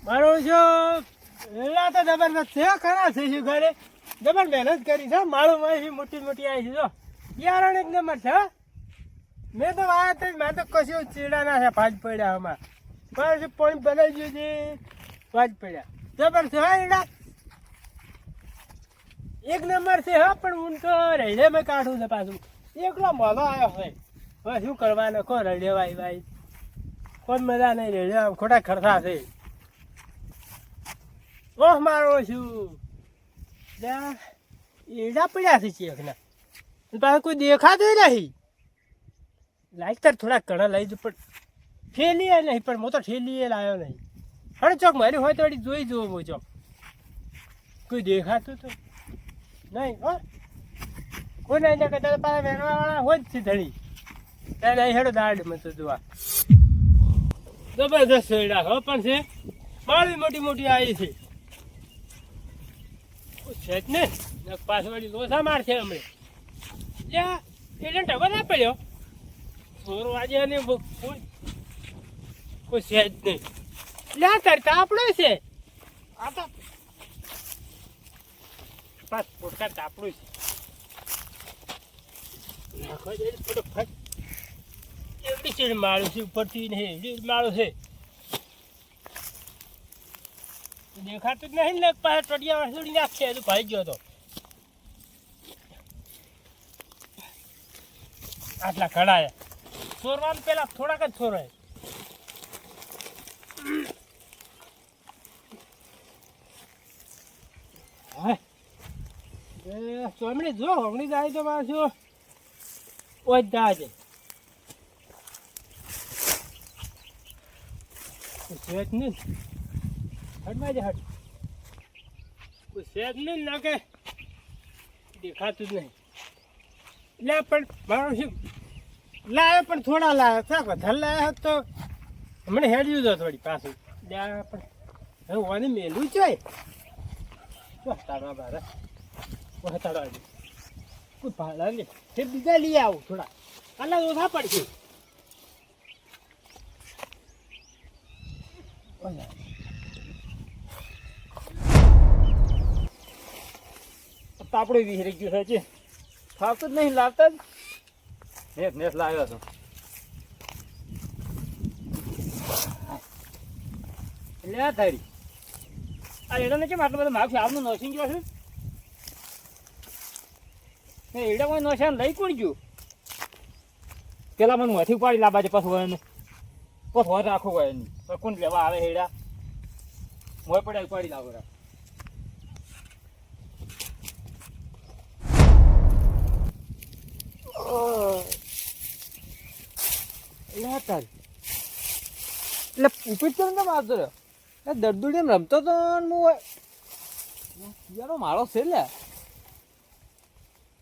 મારો જો એલા તો જબરદસ્ત છે ખરા છે શું ઘરે જબર મહેનત કરી છે માળું માં મોટી મોટી આવી છે જો યારણ એક નંબર છે મેં તો વાત મેં તો કશું ચીડા ના છે ભાજ પડ્યા આમાં પણ પાણી બનાવી ગયું છે ભાજ પડ્યા જબર છે હા એડા એક નંબર છે હા પણ હું તો રહીને મેં કાઢું છે પાછું એકલો મોલો આવ્યો હોય હવે શું કરવાનો કો રડ્યો ભાઈ કોઈ મજા નહીં રડ્યો ખોટા ખર્ચા છે ઓહ મારો શું એડા પડ્યા છે ચેકના પાછું કોઈ દેખાતું નહીં લાઈક તાર થોડા કણા લઈ જ પણ ઠેલીએ નહીં પણ હું તો ઠેલીએ લાવ્યો નહીં હરે ચોક મારી હોય તો વળી જોઈ જુઓ હું ચોક કોઈ દેખાતું તો નહીં હો કોઈ નહીં કરતા પાછા વેરવાવાળા હોય જ છે ધડી ત્યાં નહીં હેડો દાડ મેં તો જોવા જબરદસ્ત એડા હો પણ છે માળી મોટી મોટી આવી છે છે જ ને પાછળ વળી લોસા મારશે હમણે એટલે એટલે ટકો ના પડ્યો સોરો આજે અને કોઈ છે જ નહીં એટલે આ કરતા આપણો છે આ તો પાસ પોટકા તાપડું છે નાખો જઈને ફટોફટ એવડી ચીડ માળું છે ઉપરથી નહીં એવડી માળું છે દેખાતું જ નહીં ને પાછા ટોટિયા વાસળી નાખશે હજુ ભાઈ ગયો તો આટલા ખડાયા ચોરવાનું પેલા થોડાક જ છોરાય ચોમડી જો હોંગણી જાય તો પાછું ઓજ જાય છે સેજ નહીં હટમાં જ હટ કોઈ સેજ નહીં ના કે દેખાતું જ નહીં લે પણ મારો શું લાવે પણ થોડા લાવે ક્યાં વધારે લાવે તો હમણાં હેડ્યું તો થોડી પાછું પણ હવે ઓને મેલું છે તારા બારા તારા કોઈ ભાડા લે તે બીજા લઈ આવું થોડા આટલા ઓછા પડશે તાપડું વિહરી ગયું છે ફાવતું જ નહીં લાવતા જ નેસ લાવ્યો છો એટલે આ તારી આ એડાને કેમ આટલો બધો માગ આવનું નોશિંગ ગયો છે એડા કોઈ નોશાન લઈ કોણ ગયું પેલા મને મોથી ઉપાડી લાવવા છે પાછું એને પાછું હોય રાખવું હોય એની કોણ લેવા આવે એડા મોય પડ્યા ઉપાડી લાવો રા એટલે ઉપીટ કરીને કેમ આવતો રહ્યો દરદુડી એમ રમતો તો યારો મારો છે લે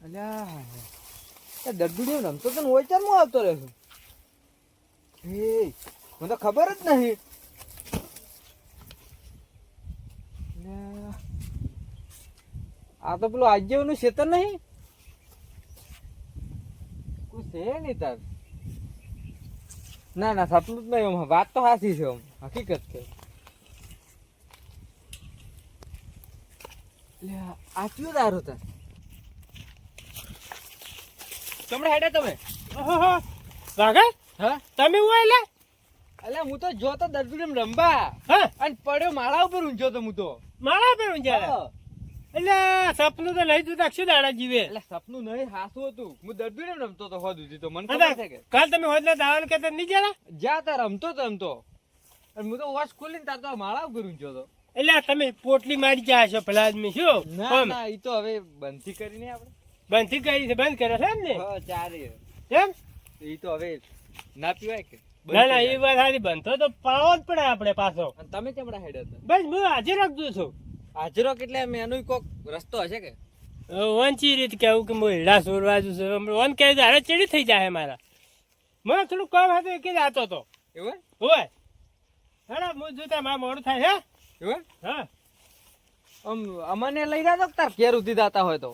અલ્યા દરદુડી એમ રમતો તો હોય ચાલ હું આવતો રહ્યો છું મને તો ખબર જ નહીં આ તો પેલું આજ જેવું ક્ષેત્ર નહીં કોઈ છે નહીં તાર ના ના સપનું જ નહીં વાત તો સાચી છે હકીકત છે આ કયું દારૂ તાર ચમડે હેડે તમે વાઘા હા તમે હું એટલે એટલે હું તો જો તો દરદુડી રંબા અને પડ્યો માળા ઉપર ઊંચો તો હું તો મારા પર ઊંઝા એટલે સપનું તો નહીં જોતા શું દાડા જીવે એટલે સપનું નહીં હાસું હતું હું દરદુડી રમતો તો હોદ ઉધી તો મને ખબર છે કે કાલ તમે હોદના દાવાનું કે નહીં જરા જા તાર રમતો અને હું તો વોચ ખોલીને તાર તો માળા ઉપર ઊંચો તો એટલે તમે પોટલી મારી જાય છો ભલા આદમી શું ના એ તો હવે બંધી કરીને આપણે બંધ કરી છે બંધ કરે છે એમ ને ચારે એમ એ તો હવે ના પીવાય કે ના ના એ વાત સારી બંધો તો પાવો જ પડે આપણે પાછો તમે કેમડા હેડ હતા બસ હું હાજર રાખજો છું હાજરો એટલે એનો કોક રસ્તો હશે કે વંચી રીત કેવું કે હું હેડા સોરવા છું વન કહે હારે ચેડી થઈ જાય મારા મને થોડું કામ હતું કે જ આતો હતો એવું હોય હેડા હું જોતા મારા મોડું થાય હે એવું હા અમને લઈ રહ્યા તાર ઘેર ઉધી દાતા હોય તો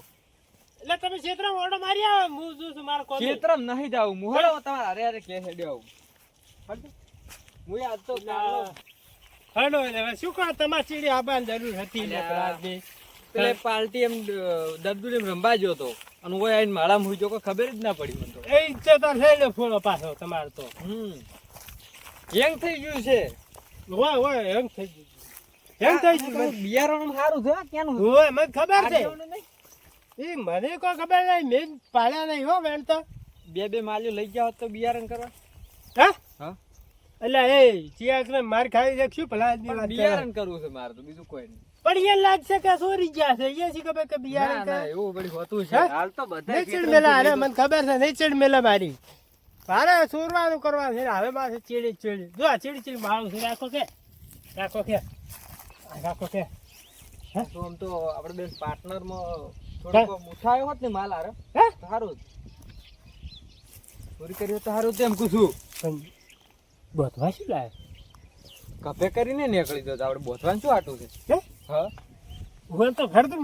એટલે તમે ક્ષેત્રમાં ઓર્ડર મારી આવો હું જોઉં છું મારો કોમ ક્ષેત્રમ નહીં જાવું મુહળો તમારે અરે અરે કે હેડ્યો આવું હું આજ તો હલો એટલે હવે શું કહો તમારે ચીડી આવવાની જરૂર હતી ને અલ્યા. રાતની? એટલે પાર્ટી એમ દબદુલ એમ રંબા ગયો હતો અને ઓય આઈને માળામાં હુઈ ગયો કોઈ ખબર જ ના પડી મને તો. એ ઈચ્છા તો થઈ લો ફોડો પાછો તમારે તો યંગ થઈ ગયું છે. હોય એમ થઈ ગયું એમ થઈ ગયું બિયારણ સારું છે હો, ક્યાંનું છે? હોય મને ખબર છે આટલું નહીં. એ મને કોઈ ખબર નહીં મેં પાડ્યા નહીં હો બેન તો બે માલ્યો લઈ ગયા હોત તો બિયારણ કરવા. હા હા એટલે એ ચિયાકને માર ખાઈ છે શું ભલા આદમી વાત કરે? બિયારણ કરવું છે મારે તો બીજું કોઈ નહીં. પણ એ લાગશે કે ચોરી ગયા છે એ શી ખબર કે ના બિયારણ ના કરે? એવું બધી હોતું છે. હા? હાલ તો બધા નહીં ચીડ મેલા અરે મને ખબર છે નહીં ચીડ મેલા મારી મારે ચોરવાનું કરવાનું છે ને હવે મારે ચીડી જો આ ચીડી મારું છે રાખો કે રાખો કે તો આમ તો આપણે બેન પાર્ટનરમાં થોડોક મુઠાયો હોત ને માલ હારે હે તો સારું જ. ચોરી કરી હોત તો સારું જ એમ કહું છું. પણ બોધવા શું લાવે કપે કરીને નીકળી જતો આપણે બોથવાનું શું આટું છે? હે હા હું તો ફેરતું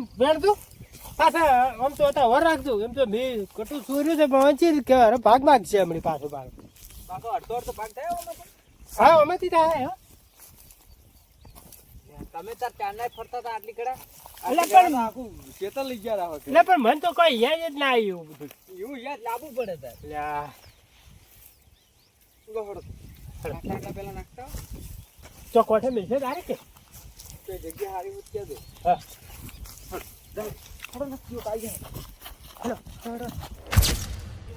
પાછા આમ તો હતા વર રાખજો એમ તો મેં કટું ચોર્યું છે પણ વંચી કે અરે ભાગ છે હમણાં પાછું પાછો અડધો ભાગ થયો આમાં તો. હા આમાંથી થાય હો તમે તાર ચાંદા ફરતા હતા આટલી કડા એટલે આટલી પણ- કડા આખું ચેતન લઈ ગયા રાખો કે. એટલે પણ મને તો કોઈ યાદ જ ના આવ્યું બધું એવું યાદ લાવવું પડે તાર. એટલે આ ગોહડો આટલા પેલા નાખતા હો. તો કોઠે મિલશે તારે કે તો એ જગ્યા હારી હોત ક્યાં દે. હા થોડો નથી જો કાઈ જાય. હાલો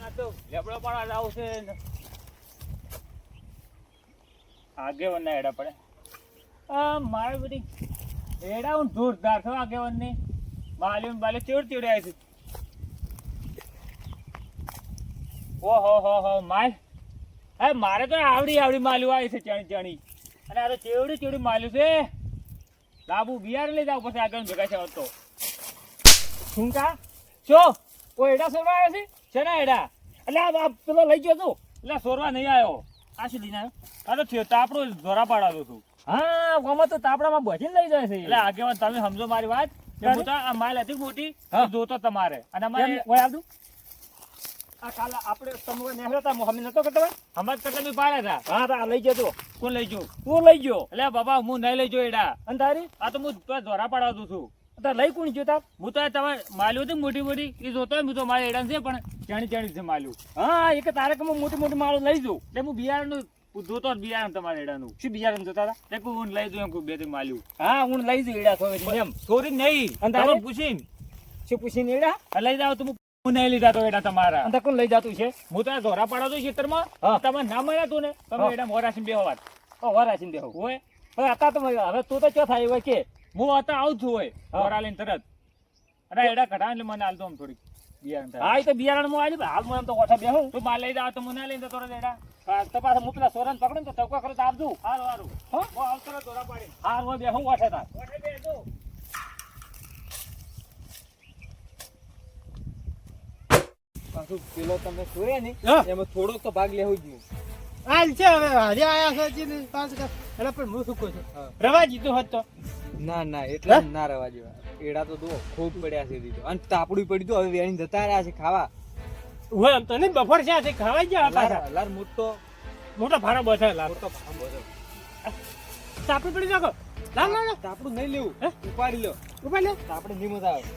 આ તો લેબડો પાડા જાવ છે ને. આગેવાન ના એડા પડે મારે બધી એડા હું જોરદાર છો આગેવાન ની માલ્યું બાલે ચેવડ આવી છે. ઓહો માલ હવે મારે તો આવડી માલ્યું આવી છે ચણી અને આ તો ચેવડી માલ્યું છે. લાબુ બિયાર લઈ જાવ પછી આગળ ભેગા છે તો શું કા છો ઓ એડા સોરવા આવ્યો છે ના એડા એટલે આ પેલો લઈ ગયો તું એટલે સોરવા નહીં આવ્યો. આ શું લઈને આવ્યો? આ તો તાપડો ધોરા પાડાતો છું. હા ગમે તો તાપડામાં બચીને લઈ જાય છે એટલે આગેવાન તમે સમજો મારી વાત કે હું તો આ માલ હતી મોટી એ જોતો તમારે અને અમારે ઓય આવતું આ કાલે આપણે તમે નેહરા હતા મોહમ્મદ નતો કરતો હમણાં કરતા મેં પાડ્યા હતા. હા તો લઈ ગયો તું કોણ લઈ ગયો? તું લઈ ગયો એટલે બાબા હું નહીં લઈ ગયો એડા અને તારી આ તો હું ધોરા પાડાવતો છું. તાર લઈ કોણ ગયો તાર? હું તો તમે માલ્યું હતું મોટી એ જોતો હું તો મારે એડા છે પણ ચણી છે માલ્યું. હા એક તારે કે હું મોટી માળો લઈ જાઉં એટલે હું બિયારણનું જોતો બિયારણ તમારે એડાનું શું બિયારણ જોતા હતા એટલે હું લઈ જાઉં એમ બે ત્રણ માલ્યું. હા હું લઈ જાઉં એડા થોડી એમ થોડી નહીં અને તારે પૂછીને શું પૂછીને એડા લઈ જાવ તો હું નહીં લીધા તો એડા તમારા અંદર કોણ લઈ જતું છે? હું તો ધોરા પાડો ખેતરમાં તમે ના મળ્યા તું ને તમે એડા મોરાશી બેહો વાત વરાશી બેહો હોય પણ હતા તો હવે તું તો ચો થાય હોય કે હું હતા આવું છું હોય ધોરા લઈને તરત અરે એડા કઢાવ એટલે મને હાલતો આમ થોડીક બિયારણ હા એ તો બિયારણ માં આવી હાલ હું એમ તો ઓછા બેહું તું માલ લઈ જાવ તો મને લઈને તો એડા તો પાછા હું પેલા સોરન પકડું ને તો ચૌકા કરો તો આપજો હારું હું આવતો ધોરા પાડી હાર હું બેહું ઓછે તાર ઓછે બેહજો. પાછું પેલો તમે ચોર્યા ને હા. એમાં થોડોક તો ભાગ લેવો જ જોઈએ. હાલ છે હવે હાજે આયા છે ચીડી પાસ કર એટલે પણ હું શું કહું છું હા. રવા જીતો હોત તો ના એટલે ના રવા જેવા એડા તો દો ખૂબ પડ્યા છે દીધો અને તાપડું પડી તો હવે વેણી જતા રહ્યા છે ખાવા. હોય એમ તો નહીં બફોર છે આ ખાવાઈ ગયા પાછા લાર મોટો મોટા ભાડા બધા લાવ મોટો ભામ બધો. તાપડી પડી નાખો લાવ તાપડું નહીં લેવું હે? ઉપાડી લો. ઉપર લે તાપડે નહીં મજા આવે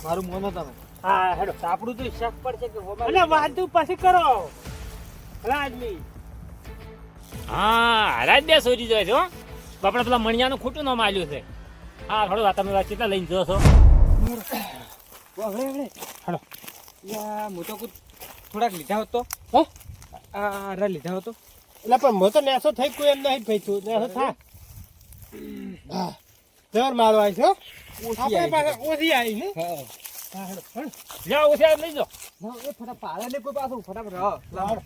મારું મોનો તમે હા હેડો તાપડું તો શક પડશે કે હોમાં એટલે વાતું પછી કરો ભલા આદમી હા હરાજ બે સોરી જાય છે હો આપણે પેલા મણિયાનું ખોટું નામ આલ્યું છે. હા થોડું તમે વાતચીત લઈને જો છો હવડે હેડો યા મોટો કુદ થોડાક લીધા હોત તો હો આ રા લીધા હોત તો એટલે પણ મો તો નેસો થઈ કોઈ એમ નહીં ભાઈ તું નેસો થા હા જર મારો આવી છો ઓછી આપણે પાસે આવી. ઓછી આવી ને હા હા હેડો હેડો જાઓ ઓછા લઈ જાઓ. ના, એ ફટાફટ પાડે ને કોઈ પાછું ફટાફટ હા લાવ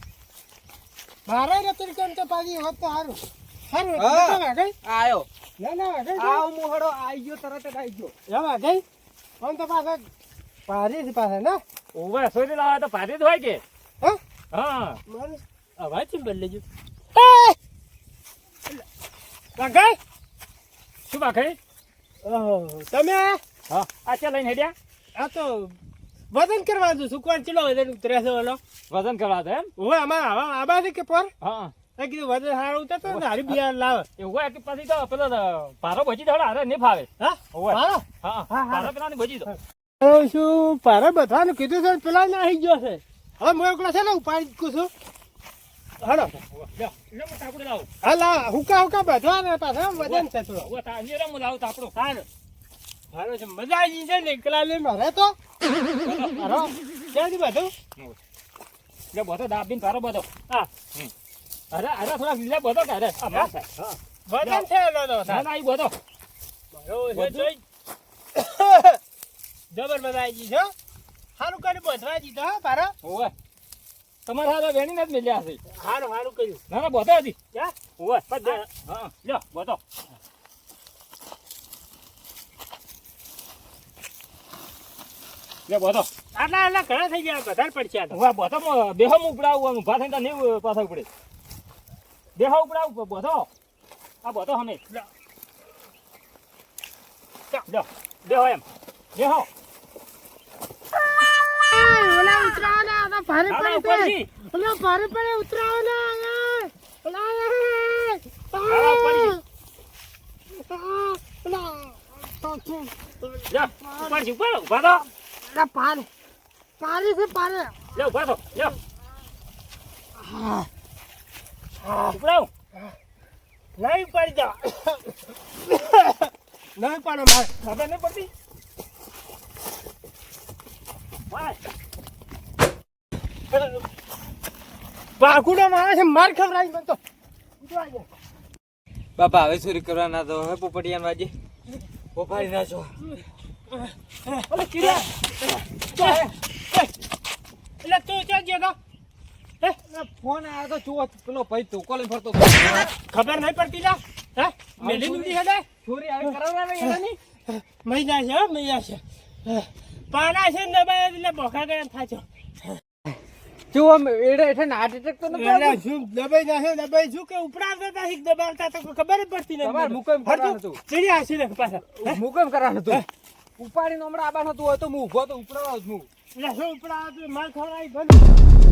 મારે રતન કેમ તો પાછી હોત તો સારું સારું હા. ના વાગઈ આયો ના વાગઈ આવ મોહડો આઈ ગયો તરત જ આઈ ગયો. ના વાગઈ આમ તો પાછા પારી છે પાછા ના ઓવે સોરી લાવે તો ભારે જ હોય કે હા હા મારે અવાજ ચેમ બદલી વાગઈ શું બાકી ઓહો તમે હા આ ચા લઈને હેડ્યા આ તો વજન કરવા દઉં સુકવાન ચલો વજન ઉતરે છે ઓલો વજન કરવા દે એમ ઓવે અમારા આબાથી કે પર હા મેં કીધું વજન સારું ઉતરતો ને હારી બિયાર લાવે. એવું હોય કે પછી તો પેલો પારો ભજી દો હારે નહીં ફાવે. હા? હોય. પારો? હા હા, પારો પેલા ભજી દો. હવે શું પારો બધાનું કીધું છે પેલા નાહી ગયો છે. હવે હું એકલો છે ને ઉપાડી જ છું. હાલો. લ્યો એટલે હું તાપડું લાવું. હા લા હુકા બધવા ને પાછા વજન છે થોડો. હવે તાંજેરો હું લાવું તાપડું. હાલો. હાલો છે મજા આવી છે ને એકલા લઈને મારે તો. હાલો. ક્યાંથી બધું? લે બધો દાબીને પારો બધો. હા. અરે થોડા લીલા બધો કે અરે આ માર થાય. હા. વજન છે એનો તો. ના ના ઈ બધો. બરોબર છે જોઈ. જબર મજા આવી ગઈ છે હો. સારું કર્યું બધવા દીધો હા પારો. ઓવે તમારે હારા વેણી નથી મેલ્યા હશે. સારું કર્યું. ના ના બધો હતી. ક્યાં? ઓવે હા લ્યો બધો. લે બધો. આટલા ઘણા થઈ ગયા વધારે પડશે આ તો. ઓવે બધો બેહો ઉપડાવું ઊભા થઈને નહીં પાછા ઉપડે. બેહો ઉપડાવું બધો. આ બધો હમે. લ્યો બેહો એમ. બેહો. ઓલા ઉતરાવના આ તો ભારે ના, ના, પડે ઉપરથી. ઓલા ભારે પડે ઉતરાવના ઓલા હા, ઉપરથી. લ્યો ઉપરથી ઉપર ઊભા થો. પારે છે પારે લ્યો ઊભા થો. લ્યો ઉપડાવ. નહીં પડી જા નહીં પડે મારે ખબર નહીં પડતી. વાહ. બાકુડો મારે છે માર ખવડાવી મને તો બાપા હવે ચોરી કરવાના તો હવે પોપટિયાન વાજે પોપાડી નાખો. ઓલે ચીડિયા એટલે તું ક્યાં ગયો તો હે ફોન આવ્યો તો ચો પેલો ભાઈ તો કોલેજ ફરતો ખબર નહીં પડતી લા હે મેલી નુડી હેડે ચોરી આવી કરાવવા એની મહિના છે હો મહિના છે પાના છે ને દબાય એટલે બોખા ગયા થાચો જો આમ એડે એઠે હાર્ટ એટેક તો ન એટલે શું દબાઈ શું કે ઉપડાવતા હતા કે દબાવતા તો ખબર જ પડતી નહીં તમારે મુકેમ કરવાનું હતું. ચીડિયા હસી ને પાછા હું કેમ કરવાનું હતું ઉપાડીને હમણાં આબાનું હતું હોય તો હું ઊભો તો ઉપડાવવા જ હું એટલે શું ઉપડાવતું માર ખવડાવી બંધ